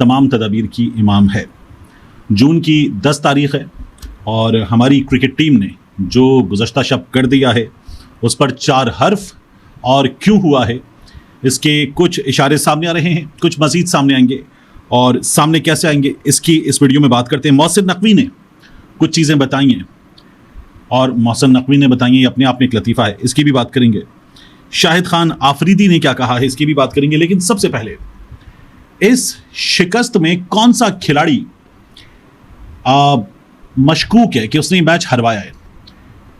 तमाम तदाबीर की इमाम है। जून की 10 तारीख है और हमारी क्रिकेट टीम ने जो गुज़श्ता शब कर दिया है उस पर 4 हर्फ और क्यों हुआ है इसके कुछ इशारे सामने आ रहे हैं, कुछ मज़ीद सामने आएंगे और सामने कैसे आएंगे इसकी इस वीडियो में बात करते हैं। मोहसिन नकवी ने कुछ चीज़ें बताई हैं और मोहसिन नकवी ने बताई हैं, अपने आप में एक लतीफ़ा है, इसकी भी बात करेंगे। शाहिद खान आफरीदी ने क्या कहा है इसकी भी बात करेंगे। लेकिन सबसे पहले इस शिकस्त में कौन सा खिलाड़ी मशकूक है कि उसने ये मैच हरवाया है,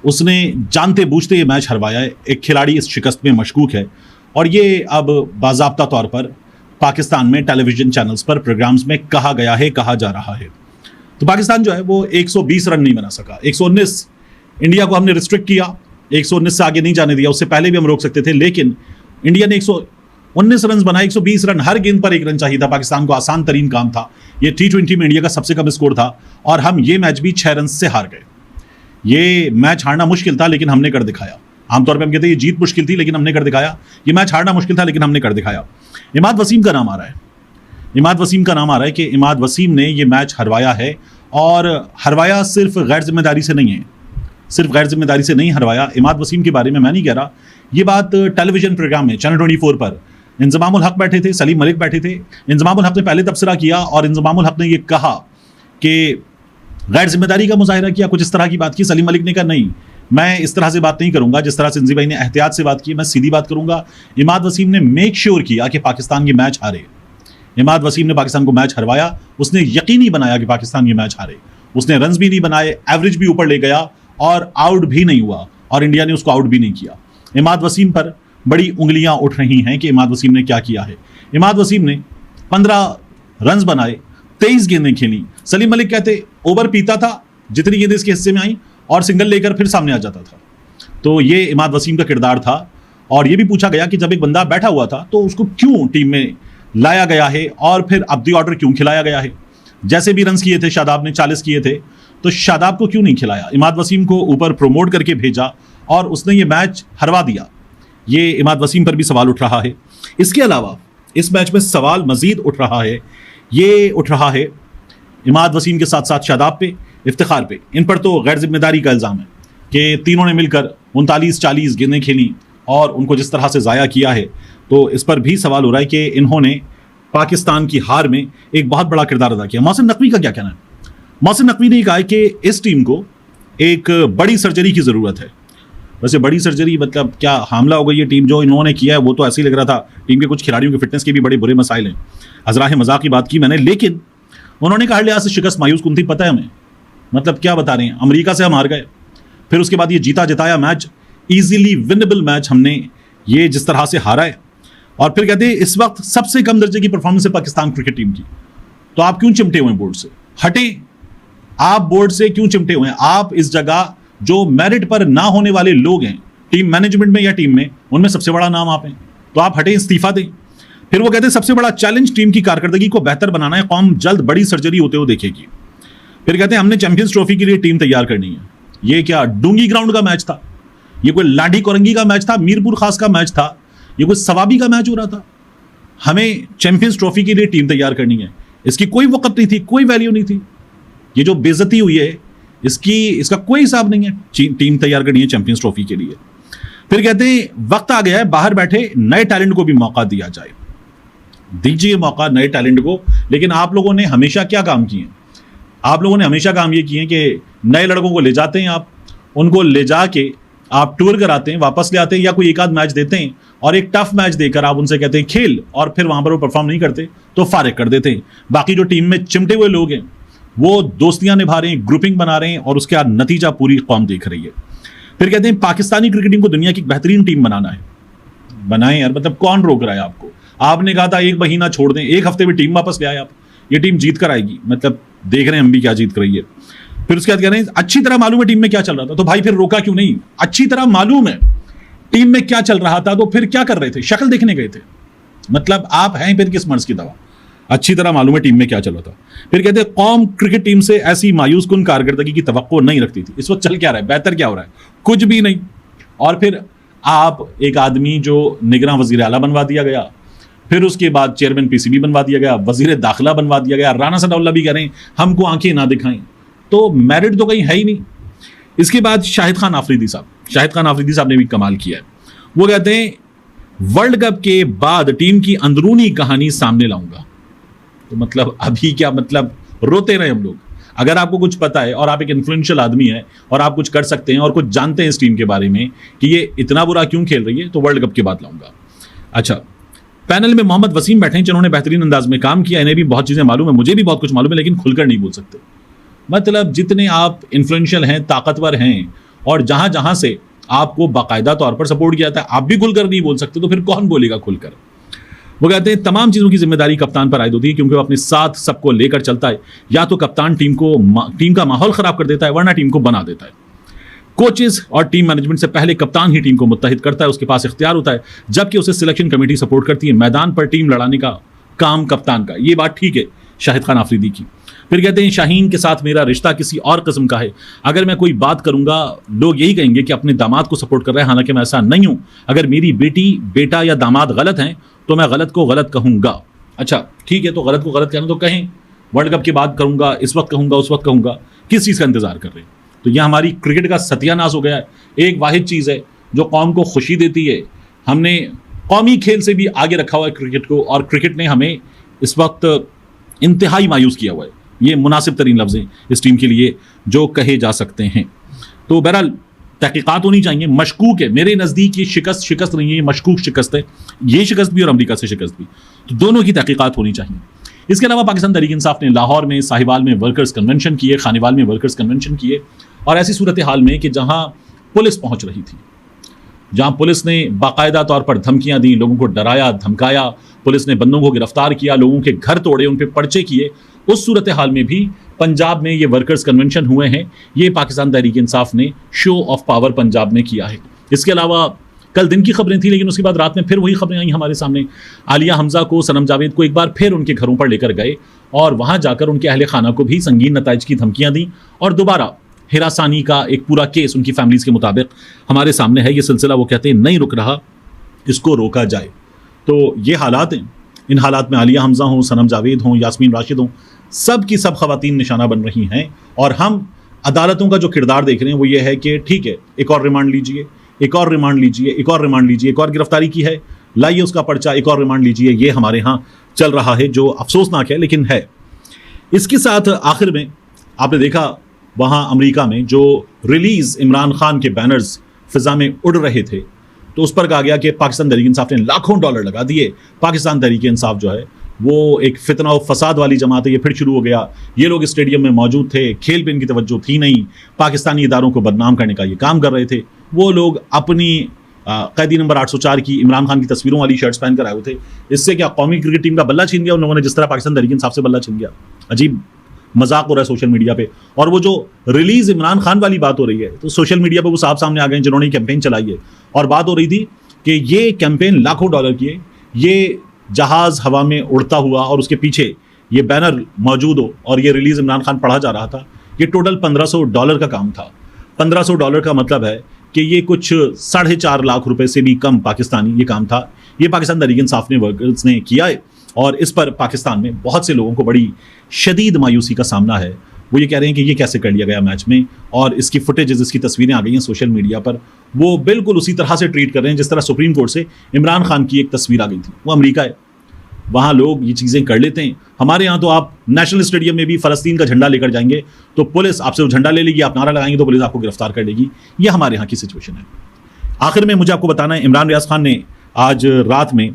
उसने जानते बूझते ये मैच हरवाया है। एक खिलाड़ी इस शिकस्त में मशकूक है और ये अब बाज़ाब्ता तौर पर पाकिस्तान में टेलीविज़न चैनल्स पर प्रोग्राम्स में कहा गया है, कहा जा रहा है। तो पाकिस्तान जो है वो 120 रन नहीं बना सका। 119 इंडिया को हमने रिस्ट्रिक्ट किया, 119 से आगे नहीं जाने दिया, उससे पहले भी हम रोक सकते थे, लेकिन इंडिया ने 119 रन बनाए। 120 रन, हर गेंद पर 1 रन चाहिए था। पाकिस्तान को आसान तरीन काम था। ये T20 में इंडिया का सबसे कम स्कोर था और हम ये मैच भी 6 रन से हार गए। ये मैच हारना मुश्किल था लेकिन हमने कर दिखाया। आमतौर पर हम कहते हैं ये जीत मुश्किल थी लेकिन हमने कर दिखाया। ये मैच हारना मुश्किल था लेकिन हमने कर दिखाया। इमाद वसीम का नाम आ रहा है, इमाद वसीम का नाम आ रहा है कि इमाद वसीम ने ये मैच हरवाया है और हरवाया सिर्फ गैर जिम्मेदारी से नहीं है, सिर्फ गैर जिम्मेदारी से नहीं हरवाया। इमाद वसीम के बारे में मैं नहीं कह रहा, ये बात टेलीविजन प्रोग्राम में चैनल 24 पर इंजमाम उल हक बैठे थे, सलीम मलिक बैठे थे। इंजमाम उल हक ने पहले तबसरा किया और इंजमाम उल हक ने यह कहा कि गैर जिम्मेदारी का मुजाहिरा किया, कुछ इस तरह की बात की। सलीम मलिक ने कहा नहीं, मैं इस तरह से बात नहीं करूंगा जिस तरह से इंजी भाई ने एहतियात से बात की, मैं सीधी बात करूंगा। इमाद वसीम ने मेक श्योर किया कि पाकिस्तान ये मैच हारे। इमाद वसीम ने पाकिस्तान को मैच हरवाया, उसने यकीनी बनाया कि पाकिस्तान ये मैच हारे। उसने रन्स भी नहीं बनाए, एवरेज भी ऊपर ले गया और आउट भी नहीं हुआ और इंडिया ने उसको आउट भी नहीं किया। इमाद वसीम पर बड़ी उंगलियां उठ रही हैं कि इमाद वसीम ने क्या किया है। इमाद वसीम ने 15 रन्स बनाए, 23 गेंदें खेली। सलीम मलिक कहते ओवर पीता था, जितनी गेंदें इसके हिस्से में आई और सिंगल लेकर फिर सामने आ जाता था। तो ये इमाद वसीम का किरदार था। और ये भी पूछा गया कि जब एक बंदा बैठा हुआ था तो उसको क्यों टीम में लाया गया है और फिर अब्दी ऑर्डर क्यों खिलाया गया है। जैसे भी रन्स किए थे शादाब ने, 40 किए थे, तो शादाब को क्यों नहीं खिलाया। इमाद वसीम को ऊपर प्रोमोट करके भेजा और उसने ये मैच हरवा दिया। ये इमाद वसीम पर भी सवाल उठ रहा है। इसके अलावा इस मैच में सवाल मजीद उठ रहा है, ये उठ रहा है इमाद वसीम के साथ साथ शादाब पे, इफ्तिखार पे। इन पर तो गैर जिम्मेदारी का इल्ज़ाम है कि तीनों ने मिलकर 39-40 गेंदें खेली और उनको जिस तरह से ज़ाया किया है, तो इस पर भी सवाल हो रहा है कि इन्होंने पाकिस्तान की हार में एक बहुत बड़ा किरदार अदा किया। मोहसिन नकवी का क्या कहना है? मोहसिन नकवी ने कहा है कि इस टीम को एक बड़ी सर्जरी की ज़रूरत है। वैसे बड़ी सर्जरी मतलब क्या, हामला हो गई ये टीम जो इन्होंने किया है वो तो ऐसे ही लग रहा था। टीम के कुछ खिलाड़ियों की फिटनेस के भी बड़े बुरे मसाइल हैं। अजराह मजाक की बात की मैंने, लेकिन उन्होंने कहा हर लिहाज से शिकस्त मायूस कुन थी। पता है हमें, मतलब क्या बता रहे हैं, अमेरिका से हम हार गए, फिर उसके बाद ये जीता जिताया मैच, इजीली विनेबल मैच हमने ये जिस तरह से हारा है। और फिर कहते हैं इस वक्त सबसे कम दर्जे की परफॉर्मेंस है पाकिस्तान क्रिकेट टीम की। तो आप क्यों चिमटे हुए हैं बोर्ड से? हटे, आप बोर्ड से क्यों चिमटे हुए हैं? आप इस जगह जो मेरिट पर ना होने वाले लोग हैं टीम मैनेजमेंट में या टीम में, उनमें सबसे बड़ा नाम आप हैं, तो आप हटे, इस्तीफा दें। फिर वो कहते हैं सबसे बड़ा चैलेंज टीम की कारकर्दगी को बेहतर बनाना है, कौम जल्द बड़ी सर्जरी होते हुए देखेगी। फिर कहते हैं हमने चैंपियंस ट्रॉफी के लिए टीम तैयार करनी है। ये क्या डूंगी ग्राउंड का मैच था? ये कोई लाठी कोरंगी का मैच था? मीरपुर खास का मैच था? ये कोई सवाबी का मैच हो रहा था? हमें चैंपियंस ट्रॉफी के लिए टीम तैयार करनी है। इसकी कोई वक्त नहीं थी, कोई वैल्यू नहीं थी। ये जो बेइज्जती हुई है इसका कोई हिसाब नहीं है। टीम तैयार करनी है चैंपियंस ट्रॉफी के लिए। फिर कहते हैं वक्त आ गया है बाहर बैठे नए टैलेंट को भी मौका दिया जाए। दीजिए मौका नए टैलेंट को। लेकिन आप लोगों ने हमेशा क्या काम किए? आप लोगों ने हमेशा काम ये किए कि नए लड़कों को ले जाते हैं, आप उनको ले जाके आप टूर कराते हैं, वापस ले आते हैं या कोई एक आध मैच देते हैं और एक टफ मैच देकर आप उनसे कहते हैं खेल, और फिर वहां पर वो परफॉर्म नहीं करते तो फारिग कर देते हैं। बाकी जो टीम में चिमटे हुए लोग हैं वो दोस्तियां निभा रहे हैं, ग्रुपिंग बना रहे हैं और उसका नतीजा पूरी कौम देख रही है। फिर कहते हैं पाकिस्तानी क्रिकेट टीम को दुनिया की एक बेहतरीन टीम बनाना है। बनाएं यार, मतलब कौन रोक रहा है आपको? आपने कहा था 1 महीना छोड़ दें, 1 हफ्ते में टीम वापस ले आए आप। ये टीम जीत कर आएगी, मतलब देख रहे हैं हम भी क्या जीत कर रही है। फिर उसके बाद कह रहे हैं अच्छी तरह मालूम है टीम में क्या चल रहा था, तो भाई फिर रोका क्यों नहीं? अच्छी तरह मालूम है टीम में क्या चल रहा था तो फिर क्या कर रहे थे? शक्ल देखने गए थे? मतलब आप हैं फिर किस मर्ज की दवा? अच्छी तरह मालूम है टीम में क्या चल रहा था। फिर कहते हैं कौम क्रिकेट टीम से ऐसी मायूस कुन कारकर्दगी की तवक्को नहीं रखती थी। इस वक्त चल क्या रहा है? बेहतर क्या हो रहा है? कुछ भी नहीं। और फिर आप एक आदमी जो निगरान वजीर आला बनवा दिया गया, फिर उसके बाद चेयरमैन पीसीबी बनवा दिया गया, वजीर दाखिला बनवा दिया गया, राना सनाउल्लाह भी कह रहे हैं हमको आंखें ना दिखाएं, तो मेरिट तो कहीं है ही नहीं। इसके बाद शाहिद खान आफरीदी साहब ने भी कमाल किया है। वो कहते हैं वर्ल्ड कप के बाद टीम की अंदरूनी कहानी सामने लाऊंगा। तो मतलब अभी क्या, मतलब रोते रहे हम लोग। अगर आपको कुछ पता है और आप एक इन्फ्लुएंशियल आदमी है और आप कुछ कर सकते हैं और कुछ जानते हैं इस टीम के बारे में कि ये इतना बुरा क्यों खेल रही है, तो वर्ल्ड कप के बाद लाऊंगा। अच्छा, पैनल में मोहम्मद वसीम बैठे हैं जिन्होंने बेहतरीन अंदाज में काम किया। इन्हें भी बहुत चीजें मालूम है, मुझे भी बहुत कुछ मालूम है, लेकिन खुलकर नहीं बोल सकते। मतलब जितने आप इन्फ्लुएंशियल हैं, ताकतवर हैं और जहां जहां से आपको बाकायदा तौर पर सपोर्ट किया जाता है, आप भी खुलकर नहीं बोल सकते, तो फिर कौन बोलेगा खुलकर। वो कहते हैं तमाम चीजों की जिम्मेदारी कप्तान पर आयद होती है, क्योंकि वो अपने साथ सबको लेकर चलता है। या तो कप्तान टीम का माहौल खराब कर देता है, वरना टीम को बना देता है। कोचेस और टीम मैनेजमेंट से पहले कप्तान ही टीम को मुत्तहिद करता है, उसके पास इख्तियार होता है, जबकि उसे सिलेक्शन कमेटी सपोर्ट करती है। मैदान पर टीम लड़ाने का काम कप्तान का। ये बात ठीक है शाहिद खान आफरीदी की। फिर कहते हैं शाहीन के साथ मेरा रिश्ता किसी और किस्म का है। अगर मैं कोई बात करूंगा लोग यही कहेंगे कि अपने दामाद को सपोर्ट कर रहे हैं, हालांकि मैं ऐसा नहीं हूं। अगर मेरी बेटी, बेटा या दामाद गलत हैं तो मैं गलत को गलत कहूंगा। अच्छा ठीक है, तो गलत को गलत कहना तो कहें, वर्ल्ड कप के बाद कहूंगा, इस वक्त कहूंगा, उस वक्त कहूंगा, किस चीज़ का इंतजार कर रहे हैं? तो यह हमारी क्रिकेट का सत्यानाश हो गया है। एक वाहिद चीज़ है जो कौम को खुशी देती है, हमने कौमी खेल से भी आगे रखा हुआ है क्रिकेट को, और क्रिकेट ने हमें इस वक्त इंतहाई मायूस किया हुआ है। ये मुनासिब तरीन लफ्ज़ हैं इस टीम के लिए जो कहे जा सकते हैं। तो बहरहाल तहकीकात होनी चाहिए। मशकूक है, मेरे नज़दीक ये शिकस्त नहीं है, ये मशकूक शिकस्त है। ये शिकस्त भी और अमरीका से शिकस्त भी, तो दोनों की तहकीकात होनी चाहिए। इसके अलावा पाकिस्तान तहरीक इंसाफ ने लाहौर में, साहिवाल में वर्कर्स कन्वेंशन किए, खानेवाल में वर्कर्स कन्वेंशन किए, और ऐसी सूरत हाल में कि जहाँ पुलिस पहुँच रही थी, जहाँ पुलिस ने बाकायदा तौर पर धमकियाँ दी, लोगों को डराया धमकाया, पुलिस ने बंदों को गिरफ्तार किया, लोगों के घर तोड़े, उन पर पर्चे किए, उस सूरत हाल में भी पंजाब में ये वर्कर्स कन्वेंशन हुए हैं। ये पाकिस्तान तहरीक इंसाफ ने शो ऑफ पावर पंजाब में किया है। इसके अलावा कल दिन की खबरें थी, लेकिन उसके बाद रात में फिर वही खबरें आई हमारे सामने। आलिया हमजा को, सनम जावेद को एक बार फिर उनके घरों पर लेकर गए और वहाँ जाकर उनके अहले खाना को भी संगीन नताइज की धमकियाँ दी, और दोबारा हिरासानी का एक पूरा केस उनकी फैमिलीज़ के मुताबिक हमारे सामने है। ये सिलसिला वो कहते हैं नहीं रुक रहा, इसको रोका जाए। तो ये हालात हैं। इन हालात में आलिया हमजा हों, सनम जावेद हों, यास्मीन राशिद हों, सब की सब खवातीन निशाना बन रही हैं। और हम अदालतों का जो किरदार देख रहे हैं वो ये है कि ठीक है, एक और रिमांड लीजिए, एक और रिमांड लीजिए, एक और रिमांड लीजिए, एक और गिरफ्तारी की है, लाइए उसका पर्चा, एक और रिमांड लीजिए। ये हमारे यहाँ चल रहा है, जो अफसोसनाक है लेकिन है। इसके साथ आखिर में आपने देखा वहाँ अमेरिका में जो रिलीज़ इमरान खान के बैनर्स फिजा में उड़ रहे थे, तो उस पर कहा गया कि पाकिस्तान तहरीक इंसाफ ने लाखों डॉलर लगा दिए। पाकिस्तान तहरीक इंसाफ जो है वो एक फितना और फसाद वाली जमात है, ये फिर शुरू हो गया। ये लोग स्टेडियम में मौजूद थे, खेल पे इनकी तवज्जो थी नहीं, पाकिस्तानी इदारों को बदनाम करने का ये काम कर रहे थे। वो लोग अपनी कैदी नंबर 804 की इमरान खान की तस्वीरों वाली शर्ट्स पहन कर आए हुए थे। इससे क्या कौमी क्रिकेट टीम का बल्ला छीन गया उन लोगों ने, जिस तरह पाकिस्तान तहरीक इंसाफ से बल्ला छीन गया। अजीब मजाक हो रहा है सोशल मीडिया पे। और वो जो रिलीज इमरान खान वाली बात हो रही है, तो सोशल मीडिया पे वो साहब सामने आ गए जिन्होंने कैंपेन चलाई है, और बात हो रही थी कि ये कैंपेन लाखों डॉलर की है, ये जहाज हवा में उड़ता हुआ और उसके पीछे ये बैनर मौजूद हो और ये रिलीज इमरान खान पढ़ा जा रहा था। ये टोटल $1500 का काम था। $1500 का मतलब है कि ये कुछ 4.5 लाख रुपए से भी कम पाकिस्तानी ये काम था। ये पाकिस्तान तहरीक इंसाफ ने वर्कर्स ने किया है, और इस पर पाकिस्तान में बहुत से लोगों को बड़ी शदीद मायूसी का सामना है। वो ये कह रहे हैं कि ये कैसे कर लिया गया मैच में, और इसकी फुटेजेस, इसकी तस्वीरें आ गई हैं सोशल मीडिया पर। वो बिल्कुल उसी तरह से ट्रीट कर रहे हैं जिस तरह सुप्रीम कोर्ट से इमरान खान की एक तस्वीर आ गई थी। वो अमेरिका है, वहाँ लोग ये चीज़ें कर लेते हैं। हमारे यहाँ तो आप नेशनल स्टेडियम में भी फ़लस्तीन का झंडा लेकर जाएंगे तो पुलिस आपसे वो झंडा ले लेगी, आप नारा लगाएंगे तो पुलिस आपको गिरफ्तार कर लेगी। ये हमारे यहाँ की सिचुएशन है। आखिर में मुझे आपको बताना है, इमरान रियाज खान ने आज रात में,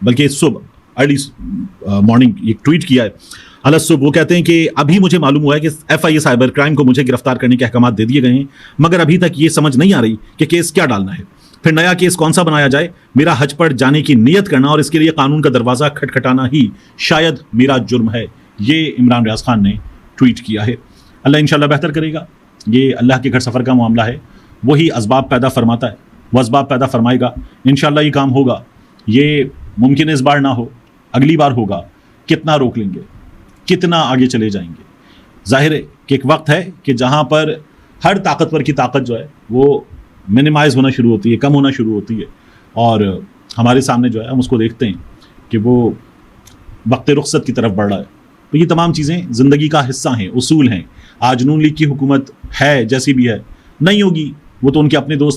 बल्कि सुबह अर्ली मॉर्निंग एक ट्वीट किया है। वो कहते हैं कि अभी मुझे मालूम हुआ है कि FIA साइबर क्राइम को मुझे गिरफ्तार करने के अहकाम दे दिए गए हैं, मगर अभी तक ये समझ नहीं आ रही कि केस क्या डालना है, फिर नया केस कौन सा बनाया जाए। मेरा हज पर जाने की नीयत करना और इसके लिए कानून का दरवाज़ा खटखटाना ही शायद मेरा जुर्म है। ये इमरान रियाज खान ने ट्वीट किया है। अल्लाह इंशाल्लाह बेहतर करेगा। ये अल्लाह के घर सफ़र का मामला है, वही असबाब पैदा फरमाता है, वह असबाब पैदा फरमाएगा। इंशाल्लाह ये काम होगा। ये मुमकिन इस बार ना हो, अगली बार होगा। कितना रोक लेंगे, कितना आगे चले जाएंगे। जाहिर है कि एक वक्त है कि जहाँ पर हर ताकतवर की ताकत जो है वो मिनिमाइज़ होना शुरू होती है, कम होना शुरू होती है, और हमारे सामने जो है हम उसको देखते हैं कि वो वक्त रुखसत की तरफ बढ़ रहा है। तो ये तमाम चीज़ें ज़िंदगी का हिस्सा हैं, उसूल हैं। आज नून लीग की हुकूमत है जैसी भी है, नहीं होगी, वो तो उनके अपने दोस्त